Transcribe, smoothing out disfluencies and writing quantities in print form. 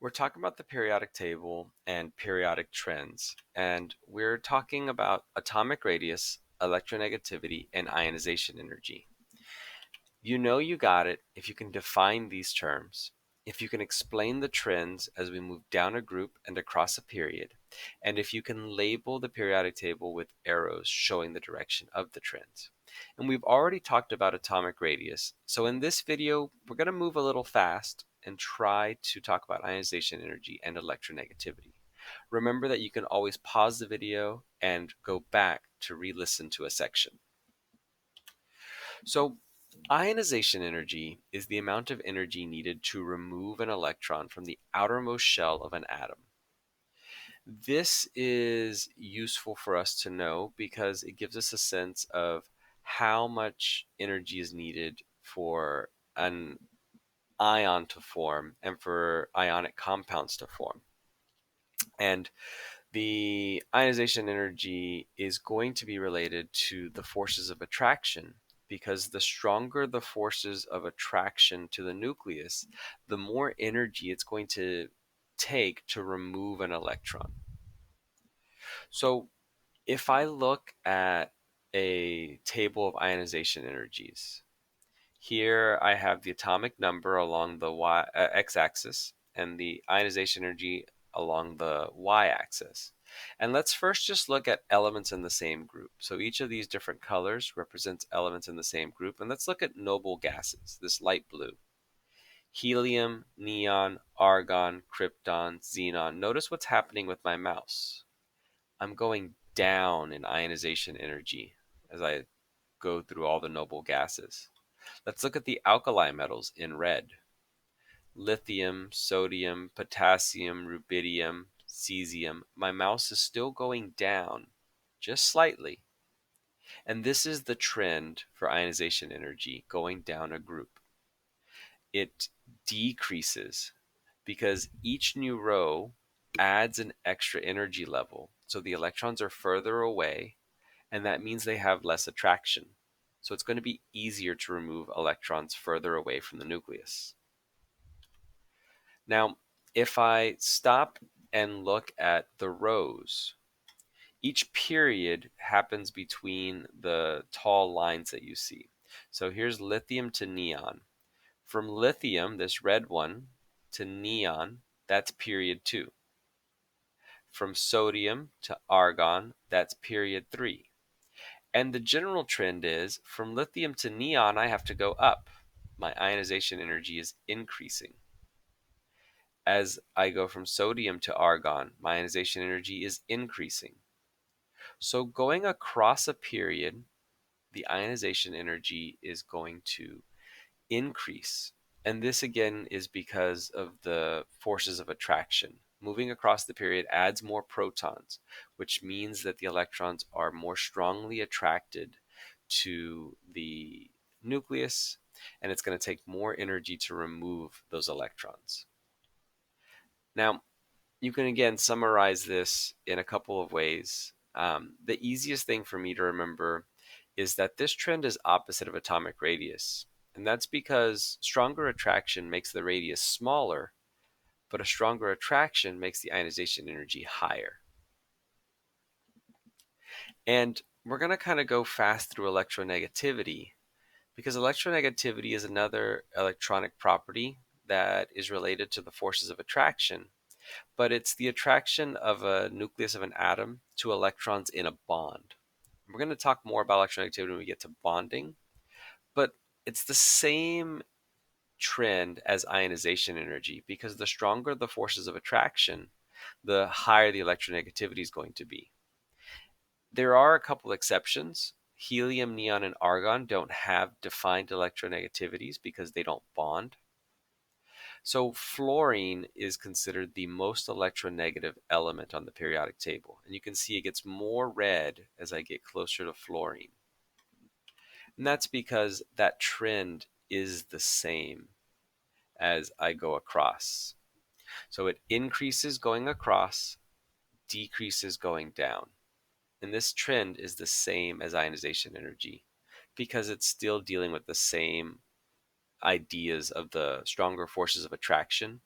We're talking about the periodic table and periodic trends, and we're talking about atomic radius, electronegativity, and ionization energy. You know you got it if you can define these terms, if you can explain the trends as we move down a group and across a period, and if you can label the periodic table with arrows showing the direction of the trends. And we've already talked about atomic radius, so in this video, we're going to move a little fast and try to talk about ionization energy and electronegativity. Remember that you can always pause the video and go back to re-listen to a section. So ionization energy is the amount of energy needed to remove an electron from the outermost shell of an atom. This is useful for us to know because it gives us a sense of how much energy is needed for an ion to form and for ionic compounds to form. And the ionization energy is going to be related to the forces of attraction, because the stronger the forces of attraction to the nucleus, the more energy it's going to take to remove an electron. So if I look at a table of ionization energies, here I have the atomic number along the x-axis and the ionization energy along the y-axis. And let's first just look at elements in the same group. So each of these different colors represents elements in the same group. And let's look at noble gases, this light blue. Helium, neon, argon, krypton, xenon. Notice what's happening with my mouse. I'm going down in ionization energy as I go through all the noble gases. Let's look at the alkali metals in red. Lithium, sodium, potassium, rubidium, cesium. My mouse is still going down, just slightly. And this is the trend for ionization energy going down a group. It decreases because each new row adds an extra energy level. So the electrons are further away, and that means they have less attraction. So it's going to be easier to remove electrons further away from the nucleus. Now, if I stop and look at the rows, each period happens between the tall lines that you see. So here's lithium to neon. From lithium, this red one, to neon, that's period 2. From sodium to argon, that's period 3. And the general trend is from lithium to neon, I have to go up. My ionization energy is increasing. As I go from sodium to argon, my ionization energy is increasing. So going across a period, the ionization energy is going to increase. And this again is because of the forces of attraction. Moving across the period adds more protons, which means that the electrons are more strongly attracted to the nucleus, and it's going to take more energy to remove those electrons. Now, you can again summarize this in a couple of ways. The easiest thing for me to remember is that this trend is opposite of atomic radius. And that's because stronger attraction makes the radius smaller, but a stronger attraction makes the ionization energy higher. And we're going to kind of go fast through electronegativity, because electronegativity is another electronic property that is related to the forces of attraction, but it's the attraction of a nucleus of an atom to electrons in a bond. We're going to talk more about electronegativity when we get to bonding, but it's the same trend as ionization energy, because the stronger the forces of attraction, the higher the electronegativity is going to be. There are a couple exceptions. Helium, neon, and argon don't have defined electronegativities because they don't bond. So fluorine is considered the most electronegative element on the periodic table. And you can see it gets more red as I get closer to fluorine. And that's because that trend is the same as I go across. So it increases going across, decreases going down. And this trend is the same as ionization energy because it's still dealing with the same ideas of the stronger forces of attraction